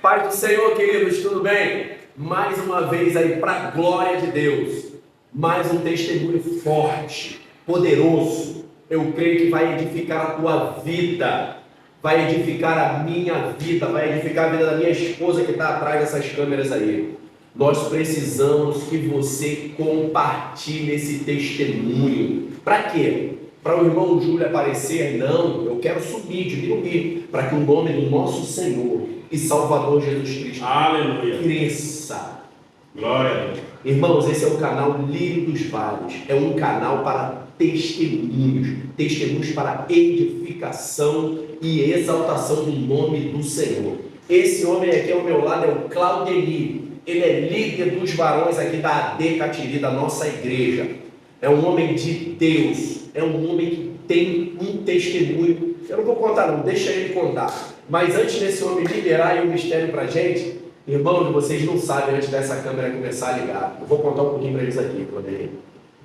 Paz do Senhor, queridos, tudo bem? Mais uma vez aí, para a glória de Deus, mais um testemunho forte, poderoso. Eu creio que vai edificar a tua vida, vai edificar a minha vida, vai edificar a vida da minha esposa que está atrás dessas câmeras aí. Nós precisamos que você compartilhe esse testemunho. Para quê? Para o irmão Júlio aparecer? Não, eu quero subir, diminuir, para que o nome do nosso Senhor e Salvador Jesus Cristo, aleluia, cresça. Glória a Deus. Irmãos, esse é o canal Lírio dos Vales, é um canal para testemunhos para edificação e exaltação do nome do Senhor. Esse homem aqui ao meu lado é o Claudemir, ele é líder dos varões aqui da AD Catiri, da nossa igreja. É um homem de Deus, é um homem que tem um testemunho. Eu não vou contar não, deixa ele contar. Mas antes desse homem liberar aí o mistério para a gente, irmãos, vocês não sabem antes dessa câmera começar a ligar. Eu vou contar um pouquinho para eles aqui, Claudemir.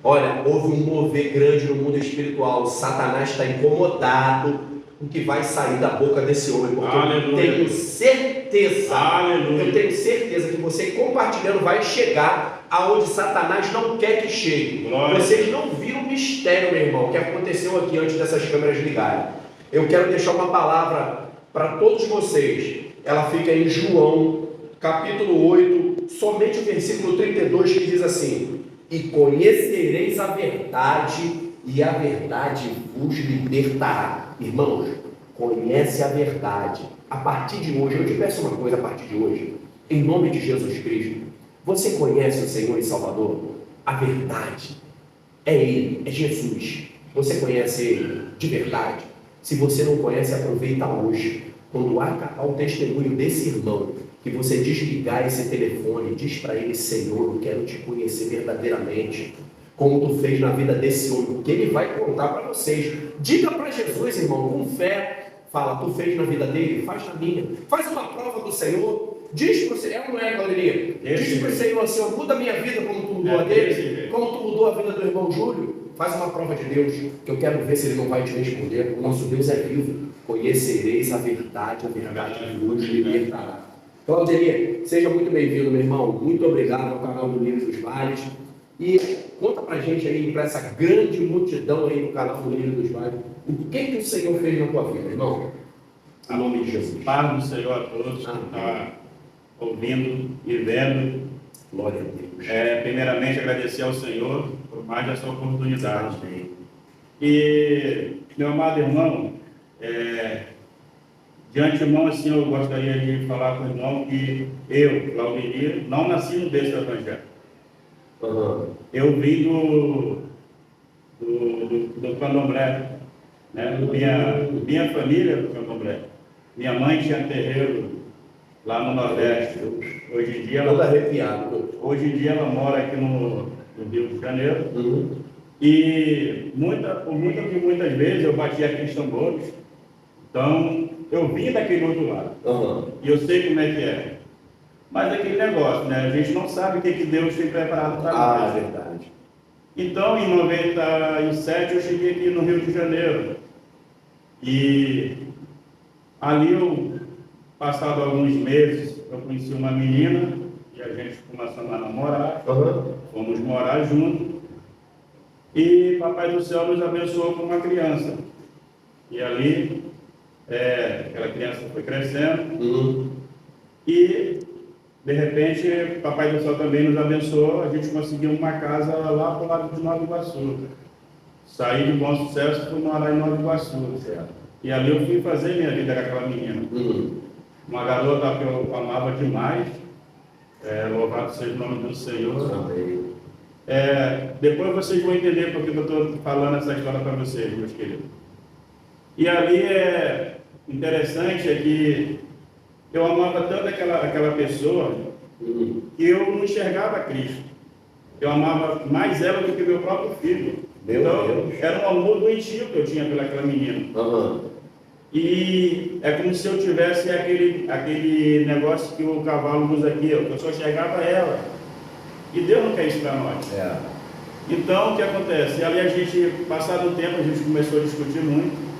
Olha, houve um mover grande no mundo espiritual. Satanás está incomodado com o que vai sair da boca desse homem, porque eu tenho certeza, eu tenho certeza que você compartilhando vai chegar aonde Satanás não quer que chegue. Vocês não viram o mistério, meu irmão, que aconteceu aqui antes dessas câmeras ligarem. Eu quero deixar uma palavra para todos vocês. Ela fica em João, capítulo 8, somente o versículo 32, que diz assim: e conhecereis a verdade, e a verdade vos libertará. Irmãos, conhece a verdade. A partir de hoje, eu te peço uma coisa a partir de hoje, em nome de Jesus Cristo. Você conhece o Senhor e Salvador? A verdade é Ele, é Jesus. Você conhece Ele de verdade? Se você não conhece, aproveita hoje. Quando acabar o testemunho desse irmão, que você desligar esse telefone, diz para ele: Senhor, eu quero te conhecer verdadeiramente, como tu fez na vida desse homem, porque ele vai contar para vocês. Diga para Jesus, irmão, com fé. Fala: tu fez na vida dele, faz na minha. Faz uma prova do Senhor. Diz para o Senhor, não é, Claudemir? Diz para o Senhor: Senhor, muda a minha vida como tu mudou a dele, como tu mudou a vida do irmão Júlio. Faz uma prova de Deus, que eu quero ver se ele não vai te responder. O nosso Deus é vivo. Conhecereis a verdade vos libertará. Claudemir, seja muito bem-vindo, meu irmão. Muito obrigado ao canal do Lírio dos Vales. E conta pra gente aí, para essa grande multidão aí no canal do Lírio dos Vales, o que o Senhor fez na tua vida, irmão? Em nome de Jesus. Paz do Senhor a todos que estão ouvindo e vendo. Glória a Deus. Primeiramente, agradecer ao Senhor por mais essa oportunidade. E, meu amado irmão, de antemão, assim, eu gostaria de falar com o irmão que eu, Claudemir, não nasci no berço do Evangelho. Eu vim do candomblé, né? Minha família do candomblé. Minha mãe tinha terreiro lá no Nordeste. Hoje em dia ela mora aqui no Rio de Janeiro. E muitas vezes eu batia aqueles tambores. Então, eu vim daquele outro lado. E eu sei como é que é. Mas aquele negócio, né? A gente não sabe o que Deus tem preparado para nós. Verdade. Então, em 97, eu cheguei aqui no Rio de Janeiro. E ali, passado alguns meses, eu conheci uma menina e a gente começou a namorar. Fomos morar juntos. E Papai do Céu nos abençoou com uma criança. E ali, aquela criança foi crescendo. E, de repente, Papai do Céu também nos abençoou. A gente conseguiu uma casa lá para o lado de Nova Iguaçu. Saí de Bom Sucesso e fui morar em Nova Iguaçu. E ali eu fui fazer minha vida com aquela menina. Uma garota que eu amava demais. Louvado seja o nome do Senhor. Amém. Depois vocês vão entender porque eu estou falando essa história para vocês, meus queridos. E ali interessante que eu amava tanto aquela pessoa que eu não enxergava Cristo. Eu amava mais ela do que meu próprio filho. Então, era um amor doentio que eu tinha pelaquela menina. E é como se eu tivesse aquele negócio que o cavalo usa aqui, eu só enxergava ela. E Deus não quer isso para nós. Então, o que acontece? Ali a gente, passado o tempo, a gente começou a discutir muito.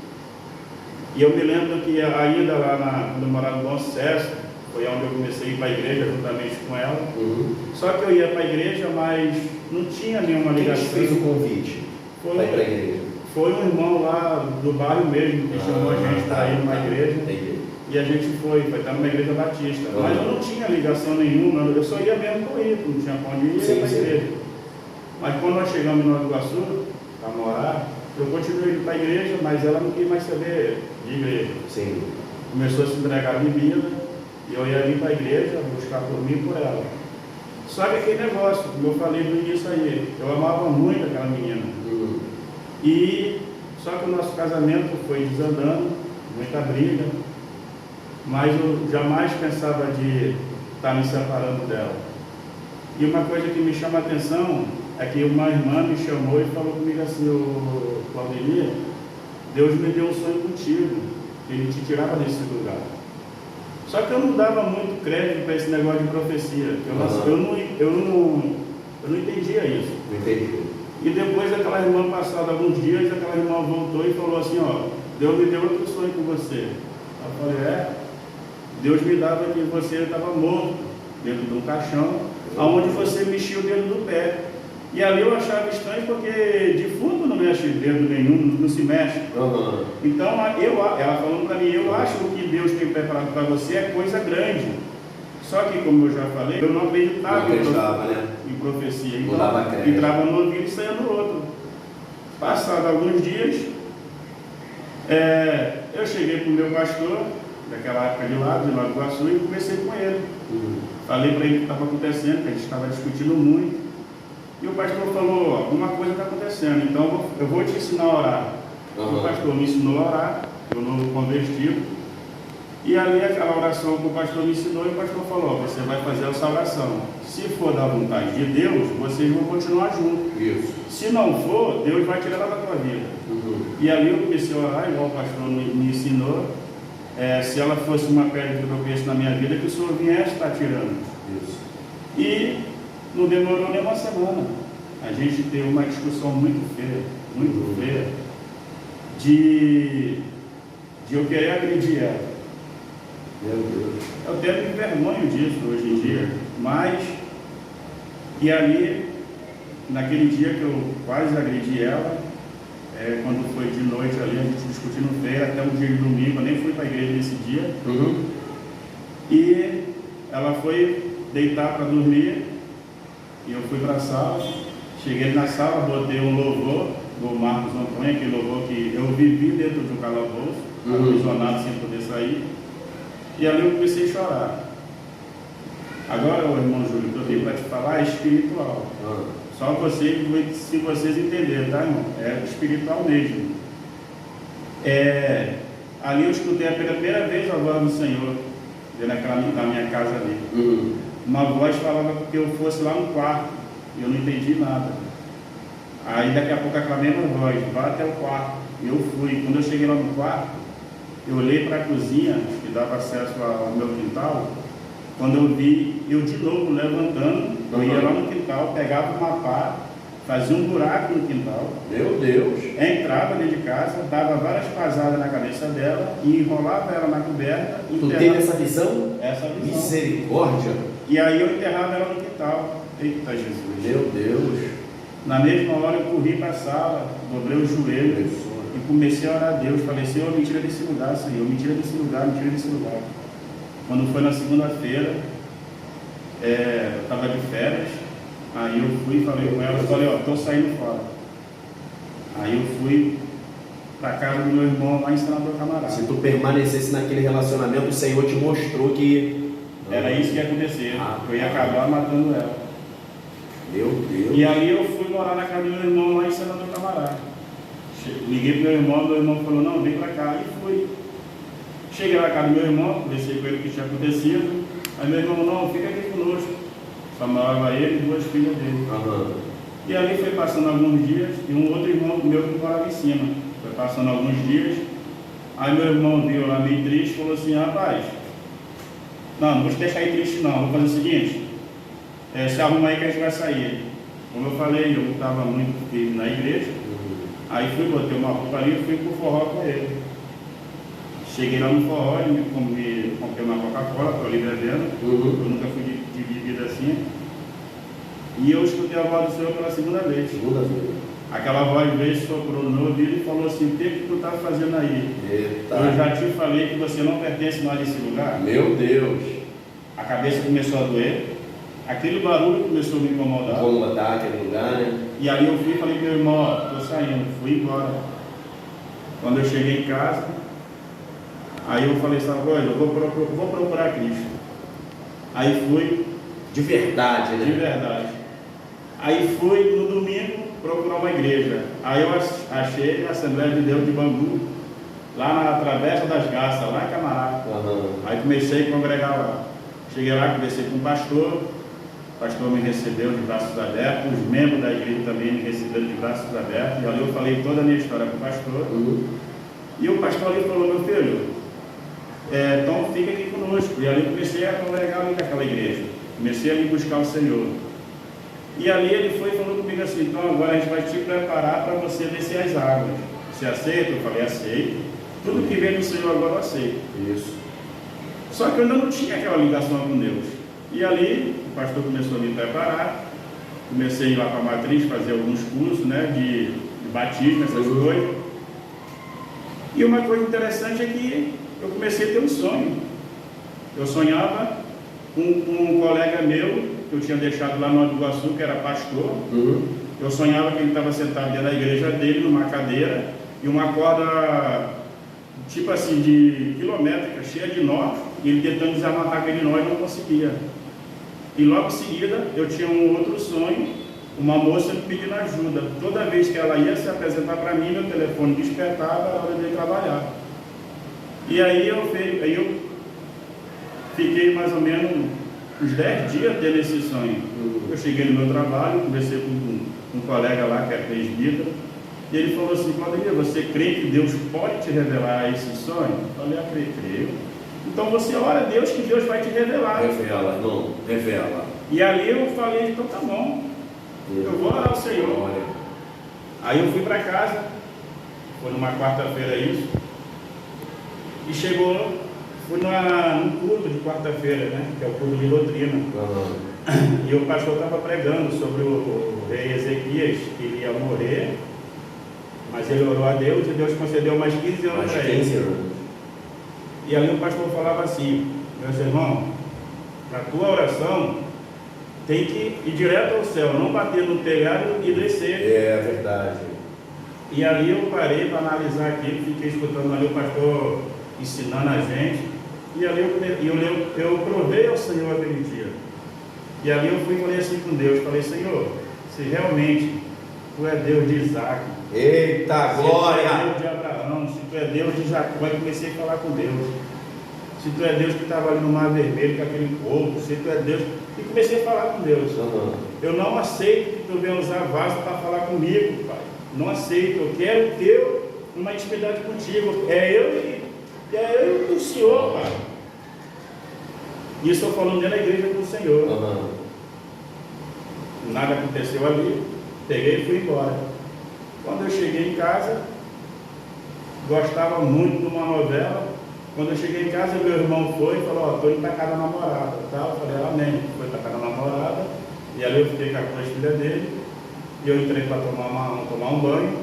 E eu me lembro que ainda lá quando eu morava no Bom Sucesso, foi onde eu comecei a ir para a igreja juntamente com ela. Uhum. Só que eu ia para a igreja, mas não tinha nenhuma Quem te ligação. fez o convite Foi, para ir para a igreja? foi um irmão lá do bairro mesmo que chamou a gente para ir numa igreja. Entendi. E a gente foi estar numa igreja batista. Uhum. Mas eu não tinha ligação nenhuma, eu só ia mesmo por ir, não tinha para onde ir, ia para a igreja. Mas quando nós chegamos em Nova Iguaçu, para morar, eu continuei indo para a igreja, mas ela não quis mais saber de igreja. Sim. Começou a se entregar a bebida, e eu ia vir para a igreja, buscar por mim e por ela. Só que aquele negócio, como eu falei no início aí, eu amava muito aquela menina. Uhum. E só que o nosso casamento foi desandando, muita briga, mas eu jamais pensava de estar me separando dela. E uma coisa que me chama a atenção é que uma irmã me chamou e falou comigo assim: ô Claudemir, Deus me deu um sonho contigo, que Ele te tirava desse lugar. Só que eu não dava muito crédito para esse negócio de profecia, eu não entendia isso. Não entendi. E depois daquela irmã, passado alguns dias, aquela irmã voltou e falou assim: ó, Deus me deu outro sonho com você. Eu falei: Deus me dava que você estava morto dentro de um caixão, aonde você mexia o dedo do pé. E ali eu achava estranho, porque defunto não mexe dedo nenhum, não se mexe. Uhum. Então ela falando para mim: eu acho que o que Deus tem preparado para você é coisa grande. Só que, como eu já falei, eu não acreditava em profecia. Então, entrava no ouvido e saía no outro. Passado alguns dias, eu cheguei para o meu pastor, daquela época de lá, de Nova Iguaçu, e conversei com ele. Falei para ele o que estava acontecendo, que a gente estava discutindo muito. E o pastor falou: alguma coisa está acontecendo, então eu vou te ensinar a orar. Uhum. O pastor me ensinou a orar, eu novo convertido. E ali aquela oração que o pastor me ensinou, e o pastor falou: você vai fazer essa oração. Se for da vontade de Deus, vocês vão continuar juntos. Isso. Se não for, Deus vai tirar ela da tua vida. Uhum. E ali eu comecei a orar, igual o pastor me ensinou. Se ela fosse uma pedra de tropeço na minha vida, que o Senhor viesse estar tirando. Isso. E não demorou nem uma semana. A gente teve uma discussão muito feia, de eu querer agredir ela. Meu Deus. Eu até me envergonho disso hoje em dia, mas, e ali, naquele dia que eu quase agredi ela, quando foi de noite ali, a gente discutindo feio, até um dia de domingo, eu nem fui para a igreja nesse dia, e ela foi deitar para dormir, e eu fui para a sala, cheguei na sala, botei um louvor do Marcos Antônio, aquele louvor que eu vivi dentro do calabouço, aprisionado sem poder sair. E ali eu comecei a chorar. Agora, o irmão Júlio, que eu tenho para te falar é espiritual. Só se vocês entenderem, tá, irmão? É espiritual mesmo. Ali eu escutei pela primeira vez a voz do Senhor, na minha casa ali. Uma voz falava que eu fosse lá no quarto, e eu não entendi nada. Aí daqui a pouco aquela mesma voz: vá até o quarto. E eu fui. Quando eu cheguei lá no quarto, eu olhei para a cozinha, que dava acesso ao meu quintal. Quando eu vi, eu de novo levantando, eu ia lá no quintal, pegava uma pá, fazia um buraco no quintal. Meu Deus! Entrava dentro de casa, dava várias pasadas na cabeça dela e enrolava ela na coberta. Tu teve essa visão? Essa visão. Misericórdia! E aí eu enterrava ela no quintal. Eita Jesus! Meu Deus! Na mesma hora eu corri para a sala, dobrei os joelhos e comecei a orar a Deus. Falei: Senhor, me tira desse lugar, Senhor, me tira desse lugar, me tira desse lugar. Quando foi na segunda-feira, eu estava de férias, aí eu fui e falei com ela, estou saindo fora. Aí eu fui para casa do meu irmão lá em Senador Camarada. Se tu permanecesse naquele relacionamento, o Senhor te mostrou que era isso que ia acontecer, eu ia acabar matando ela. Meu Deus! E aí eu fui morar na casa do meu irmão lá em Senador Camarada. Liguei para meu irmão falou: não, vem para cá. E fui. Cheguei na casa do meu irmão, conversei com ele o que tinha acontecido. Aí meu irmão: não, fica aqui conosco. Só morava ele e duas filhas dele. E ali foi passando alguns dias, e um outro irmão meu que morava em cima. Foi passando alguns dias. Aí meu irmão viu lá meio triste e falou assim: rapaz, não vou te deixar aí triste não, vou fazer o seguinte, se arruma aí que a gente vai sair. Como eu falei, eu não estava muito firme na igreja. Aí fui, botei uma roupa ali e fui pro forró com ele. Cheguei lá no forró, comprei uma Coca-Cola, estou ali bebendo. Eu nunca fui de bebida assim. E eu escutei a voz do Senhor pela segunda vez. Aquela voz veio, soprou no meu ouvido e falou assim: o que tu está fazendo aí? Eita. Eu já te falei que você não pertence mais a esse lugar. Meu Deus. A cabeça começou a doer. Aquele barulho começou a me incomodar. Incomodar aquele lugar, né? E aí eu fui e falei: meu irmão, estou saindo. Fui embora. Quando eu cheguei em casa, aí eu falei: sabe coisa? Eu vou procurar Cristo. Aí fui. De verdade, né? De verdade. Aí fui no domingo procurar uma igreja. Aí eu achei a Assembleia de Deus de Bangu, lá na Travessa das Garças, lá em Camará. Aí comecei a congregar lá. Cheguei lá, conversei com o pastor me recebeu de braços abertos, os membros da igreja também me receberam de braços abertos, e ali eu falei toda a minha história com o pastor. E o pastor ali falou: meu filho, então fica aqui conosco. E ali comecei a congregar ali naquela igreja. Comecei a ir buscar o Senhor. E ali ele foi e falou comigo assim: então agora a gente vai te preparar para você descer as águas. Você aceita? Eu falei: aceito. Tudo que vem do Senhor agora eu aceito. Isso. Só que eu ainda não tinha aquela ligação com Deus. E ali o pastor começou a me preparar. Comecei a ir lá para a matriz, fazer alguns cursos, né, de batismo, essas coisas. E uma coisa interessante é que eu comecei a ter um sonho. Eu sonhava com um colega meu, que eu tinha deixado lá no Alto Iguaçu, que era pastor. Eu sonhava que ele estava sentado dentro da igreja dele, numa cadeira, e uma corda, tipo assim, de quilométrica, cheia de nós, e ele tentando desamatar aquele nó e não conseguia. E logo em seguida, eu tinha um outro sonho, uma moça me pedindo ajuda. Toda vez que ela ia se apresentar para mim, meu telefone despertava, era hora de ir trabalhar. E aí eu fiquei mais ou menos uns 10 dias tendo esse sonho. Eu cheguei no meu trabalho, conversei com um colega lá que é presbítero, e ele falou assim: Claudemir, você crê que Deus pode te revelar esse sonho? Eu falei: creio. Então você ora a Deus que Deus vai te revelar. Revela, não, revela. E ali eu falei: então tá bom, eu vou orar ao Senhor. Aí eu fui para casa, foi numa quarta-feira isso, e chegou, fui num culto de quarta-feira, né, que é o culto de doutrina. E o pastor estava pregando sobre o rei Ezequias, que iria morrer, mas ele orou a Deus e Deus concedeu mais 15 anos para ele. E ali o pastor falava assim: meus irmãos, na tua oração tem que ir direto ao céu, não bater no telhado e descer. É verdade. E ali eu parei para analisar aquilo, fiquei escutando ali o pastor ensinando a gente. E ali eu provei ao Senhor aquele dia. E ali eu fui e falei assim com Deus: falei: Senhor, se realmente tu é Deus de Isaac, eita, glória! Se tu é Deus de Abraão, se tu é Deus de Jacó, eu comecei a falar com Deus. Se tu é Deus que estava ali no Mar Vermelho com aquele povo, se tu é Deus. E comecei a falar com Deus. Eu não aceito que tu venha usar vaso para falar comigo, Pai. Não aceito. Eu quero ter uma intimidade contigo. É eu e o Senhor, Pai. Isso eu falando dentro da igreja do Senhor. Nada aconteceu ali. Peguei e fui embora. Quando eu cheguei em casa, gostava muito de uma novela. Quando eu cheguei em casa, meu irmão foi e falou: estou indo para casa da namorada. Eu falei: amém. Foi para casa da namorada. E ali eu fiquei com as duas filhas dele. E eu entrei para tomar um banho.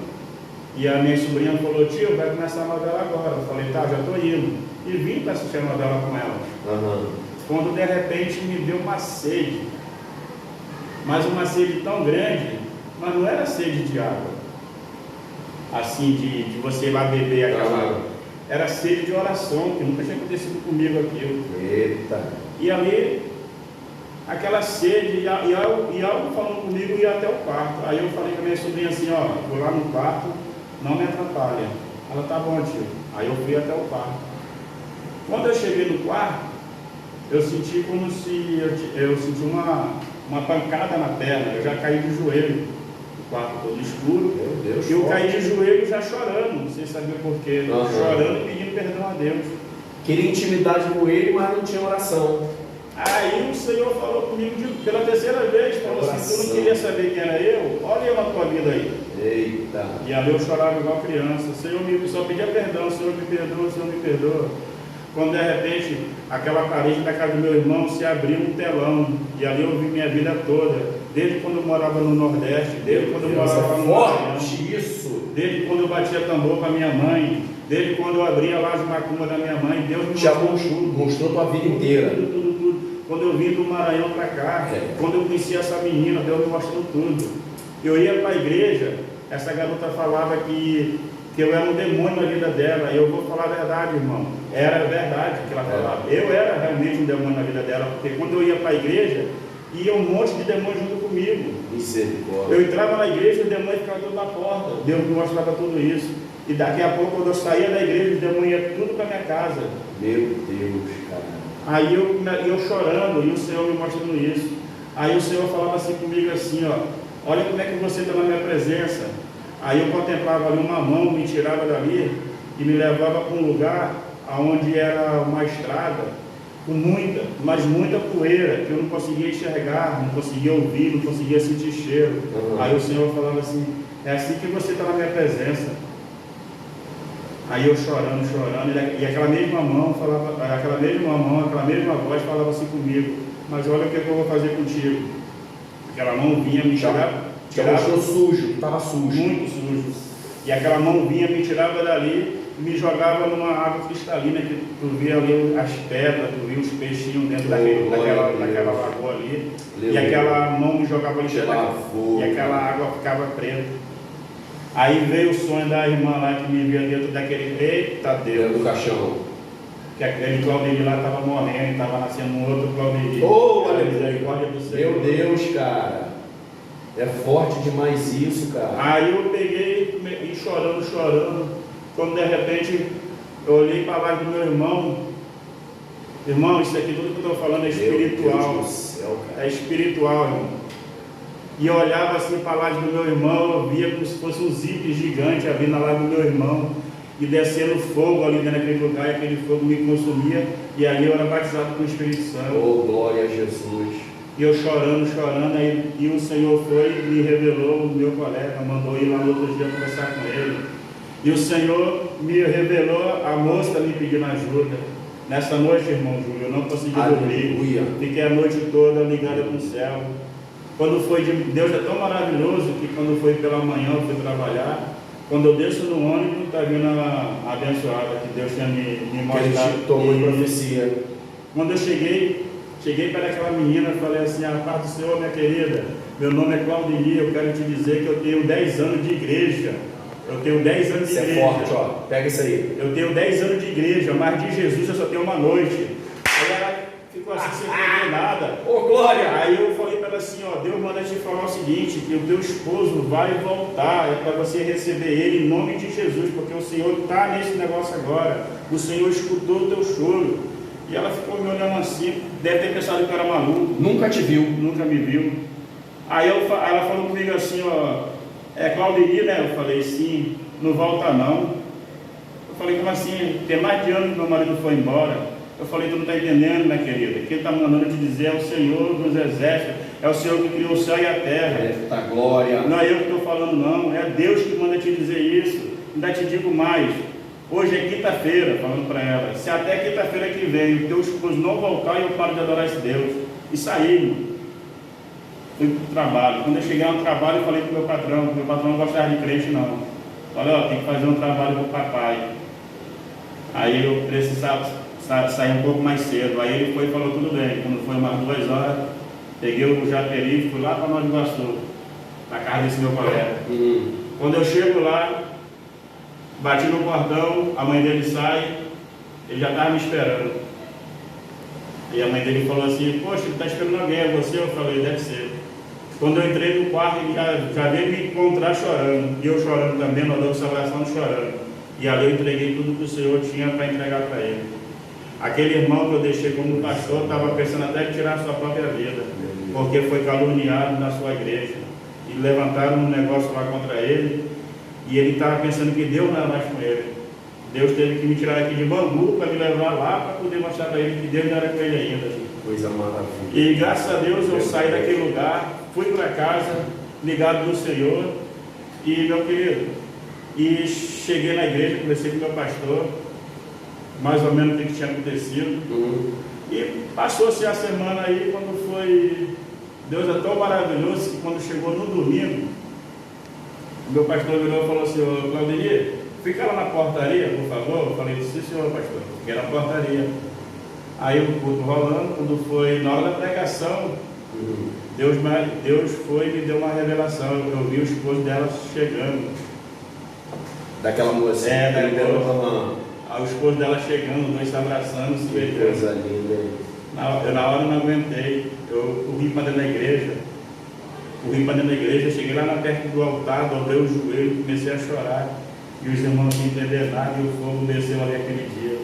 E a minha sobrinha falou: tio, vai começar a novela agora. Eu falei: tá, já estou indo. E vim para assistir a novela com elas. Quando de repente me deu uma sede. Mas uma sede tão grande, mas não era sede de água. Assim, de você ir lá beber aquela água. Era sede de oração, que nunca tinha acontecido comigo aquilo. Eita! E ali, aquela sede, e algo falando comigo, ia até o quarto. Aí eu falei com a minha sobrinha assim: ó, vou lá no quarto, não me atrapalha. Ela: tá bom, tio. Aí eu fui até o quarto. Quando eu cheguei no quarto, eu senti como se eu senti uma pancada na perna. Eu já caí de joelho, o quarto todo escuro. Meu Deus, eu caí de joelho já chorando, sem saber porquê. Chorando e pedindo perdão a Deus. Queria intimidade com ele, mas não tinha oração. Aí o Senhor falou comigo pela terceira vez, falou assim: tu não queria saber quem era eu? Olha eu na tua vida aí. Eita. E ali eu chorava igual criança. Senhor, só pedia perdão, Senhor me perdoa, Senhor me perdoa. Quando de repente aquela parede da casa do meu irmão se abriu um telão. E ali eu vi minha vida toda. Desde quando eu morava no Nordeste, desde quando eu morava no Maranhão, isso. desde quando eu batia tambor com a minha mãe, desde quando eu abria lá as macumbas da minha mãe, Deus me mostrou tua vida inteira. Tudo. Quando eu vim do Maranhão para cá, quando eu conheci essa menina, Deus me mostrou tudo. Eu ia para a igreja, essa garota falava que eu era um demônio na vida dela. Eu vou falar a verdade, irmão. Era verdade que ela falava. Eu era realmente um demônio na vida dela, porque quando eu ia para a igreja, ia um monte de demônios junto comigo. Misericórdia. Eu entrava na igreja e o demônio ficava tudo na porta. Deus me mostrava tudo isso. E daqui a pouco, quando eu saía da igreja, o demônio ia tudo para minha casa. Meu Deus, cara. Aí eu chorando, e o Senhor me mostrando isso. Aí o Senhor falava assim comigo assim, ó, olha como é que você está na minha presença. Aí eu contemplava ali uma mão, me tirava dali e me levava para um lugar onde era uma estrada, com muita poeira, que eu não conseguia enxergar, não conseguia ouvir, não conseguia sentir cheiro. Aí o Senhor falava assim, é assim que você está na minha presença. Aí eu chorando, e aquela mesma mão falava, aquela mesma voz falava assim comigo, mas olha o que eu vou fazer contigo. Aquela mão vinha me tirar, mostrou sujo, estava sujo. Muito sujo. E aquela mão vinha, me tirava dali e me jogava numa água cristalina, que tu via ali as pedras, tu via os peixinhos dentro daquela lagoa ali. E aquela mão me jogava ali e aquela água ficava preta. Aí veio o sonho da irmã lá que me via dentro daquele, eita Deus, dentro do caixão. Que aquele Claudemir lá estava morrendo, estava nascendo um outro Claudemir. Misericórdia do Senhor. Meu Deus, cara. É forte demais isso, cara. Aí eu peguei e chorando. Quando de repente eu olhei para lá do meu irmão. Irmão, isso aqui tudo que eu estou falando é espiritual. Meu Deus do céu, cara. É espiritual, irmão. E eu olhava assim para a laje do meu irmão, eu via como se fosse um zipe gigante abrindo a laje do meu irmão e descendo fogo ali dentro daquele lugar, e aquele fogo me consumia, e ali eu era batizado com o Espírito Santo. Oh, glória a Jesus. E eu chorando, aí, e o Senhor foi e me revelou, o meu colega mandou ir lá no outro dia conversar com ele. E o Senhor me revelou a moça me pedindo ajuda. Nessa noite, irmão Júlio, eu não consegui dormir. Fiquei a noite toda ligada com o céu. Quando foi Deus é tão maravilhoso que quando foi pela manhã eu fui trabalhar. Quando eu desço no ônibus, está vindo a abençoada que Deus tinha me mostrado. Que tomou em profecia. Quando eu cheguei para aquela menina e falei assim, a paz do Senhor, minha querida, meu nome é Claudemir, eu quero te dizer que eu tenho 10 anos de igreja. Eu tenho 10 anos de igreja. Isso é forte, ó. Pega isso aí. Eu tenho 10 anos de igreja, mas de Jesus eu só tenho uma noite. Aí ela ficou assim, sem entender nada. Ô, glória! Aí eu falei para ela assim, ó, Deus manda te falar o seguinte, que o teu esposo vai voltar, é para você receber ele em nome de Jesus, porque o Senhor está nesse negócio agora. O Senhor escutou o teu choro. E ela ficou me olhando assim, deve ter pensado que eu era maluco. Nunca te viu. Nunca me viu. Aí ela falou comigo assim, ó, é Claudemir, né? Eu falei, sim, não volta não. Eu falei, como assim? Tem mais de ano que meu marido foi embora. Eu falei, tu não está entendendo, minha querida. Quem está mandando te dizer é o Senhor dos exércitos, é o Senhor que criou o céu e a terra. Eita glória. Não é eu que estou falando não, é Deus que manda te dizer isso. Ainda te digo mais. Hoje é quinta-feira, falando para ela, se até quinta-feira que vem o teu esposo não voltar, eu paro de adorar esse Deus. E saí, fui para o trabalho. Quando eu cheguei no trabalho, eu falei para o meu patrão não gostava de crente não. Falei, ó, tem que fazer um trabalho com o papai. Aí eu precisava sair um pouco mais cedo. Aí ele foi e falou, tudo bem. Quando foi umas 2 horas, peguei o Japeri e fui lá para Nova Iguaçu, na casa desse meu colega. Quando eu chego lá, bati no portão, a mãe dele sai, ele já estava me esperando. E a mãe dele falou assim, poxa, ele está esperando alguém, é você? Eu falei, deve ser. Quando eu entrei no quarto, ele já veio me encontrar chorando, e eu chorando também, nós damos salvação chorando. E ali eu entreguei tudo que o Senhor tinha para entregar para ele. Aquele irmão que eu deixei como pastor estava pensando até em tirar a sua própria vida, porque foi caluniado na sua igreja. E levantaram um negócio lá contra ele, e ele estava pensando que Deus não era mais com ele. Deus teve que me tirar aqui de Bangu para me levar lá para poder mostrar para ele que Deus não era com ele ainda. Coisa maravilhosa. E graças a Deus eu saí daquele lugar, fui para casa, ligado no Senhor, E, meu querido, e cheguei na igreja, conversei com o meu pastor, mais ou menos o que tinha acontecido. E passou-se a semana aí, quando foi... Deus é tão maravilhoso que quando chegou no domingo, o meu pastor virou e falou assim: ô Claudenir, fica lá na portaria, por favor. Eu falei: sim, senhor pastor, fiquei na portaria. Aí o culto rolando, quando foi na hora da pregação, Deus foi e me deu uma revelação. Eu vi o esposo dela chegando. Daquela moça. O esposo dela chegando, dois se abraçando, se beijando. Coisa linda. Na hora eu não aguentei. Eu corri para dentro da igreja. Cheguei lá na perto do altar, dobrei o joelho, comecei a chorar. E os irmãos não entenderam nada e o fogo desceu ali aquele dia.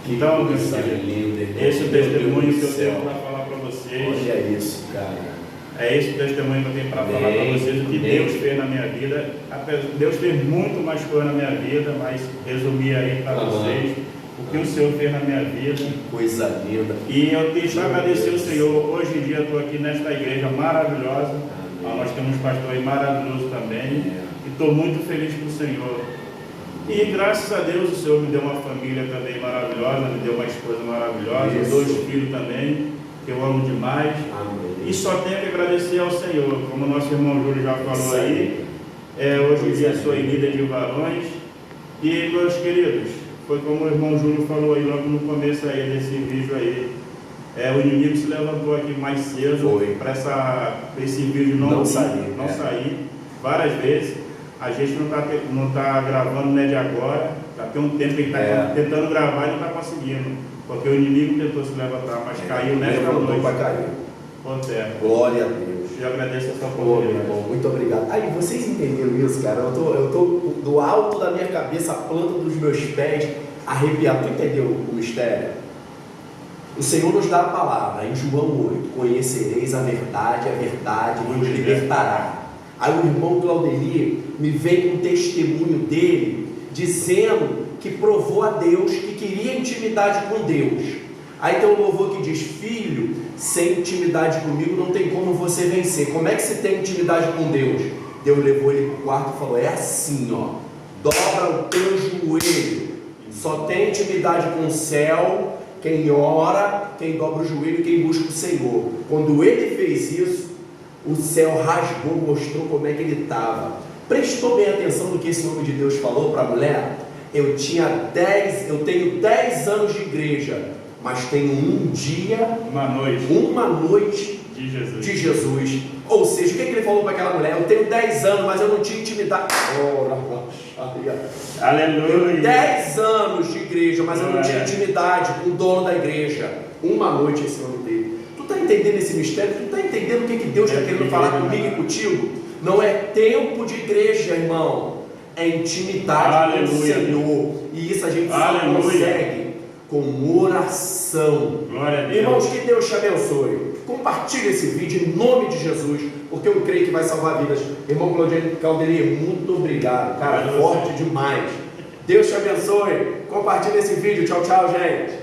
Então, esse é o testemunho que eu tenho para falar para vocês. Olha isso, cara. É esse o testemunho que eu tenho para falar para vocês, o que Deus fez na minha vida. Deus fez muito mais coisa na minha vida, mas resumi aí para vocês o que o Senhor fez na minha vida. Que coisa linda. E eu tenho que agradecer ao Senhor. Hoje em dia eu estou aqui nesta igreja maravilhosa. Nós temos um pastor aí maravilhoso também. E estou muito feliz com o Senhor. E graças a Deus o Senhor me deu uma família também maravilhosa, me deu uma esposa maravilhosa, dois filhos também, que eu amo demais. Amém. E só tenho que agradecer ao Senhor, como o nosso irmão Júlio já falou aí. Hoje em dia sou líder de varões. E, meus queridos, foi como o irmão Júlio falou aí logo no começo aí desse vídeo aí. O inimigo se levantou aqui mais cedo para esse vídeo não sair várias vezes. A gente não tá gravando, né, de agora. Já tem um tempo que está tentando gravar e não está conseguindo. Porque o inimigo tentou se levantar, mas caiu nesta noite. Para cair. Glória a Deus. Eu agradeço essa oportunidade. Muito obrigado. Aí, vocês entenderam isso, cara? Eu tô do alto da minha cabeça, a planta dos meus pés, arrepiado. Tu entendeu o mistério? O Senhor nos dá a palavra, em João 8: conhecereis a verdade vos libertará. Aí o irmão Claudenir me vem com o testemunho dele, dizendo que provou a Deus, que queria intimidade com Deus. Aí tem um louvor que diz: filho, sem intimidade comigo não tem como você vencer. Como é que se tem intimidade com Deus? Deus levou ele para o quarto e falou: é assim, ó, dobra o teu joelho. Só tem intimidade com o céu quem ora, quem dobra o joelho, quem busca o Senhor. Quando ele fez isso, o céu rasgou, mostrou como é que ele estava. Prestou bem atenção no que esse homem de Deus falou para a mulher? Eu tenho 10 anos de igreja, mas tenho uma noite de Jesus. Ou seja, o que ele falou para aquela mulher? Eu tenho 10 anos, mas eu não tinha intimidade. Aleluia. 10 anos de igreja, mas eu não tinha intimidade com o dono da igreja. Uma noite esse homem teve. Tu está entendendo esse mistério? Tu está entendendo o que Deus está querendo falar comigo e contigo? Não é tempo de igreja, irmão. É intimidade com o Senhor. E isso a gente só consegue com oração. Glória a Deus. Irmãos, que Deus te abençoe. Compartilhe esse vídeo em nome de Jesus, porque eu creio que vai salvar vidas. Irmão Claudenir, muito obrigado, cara, forte demais. Deus te abençoe. Compartilhe esse vídeo. Tchau, tchau, gente.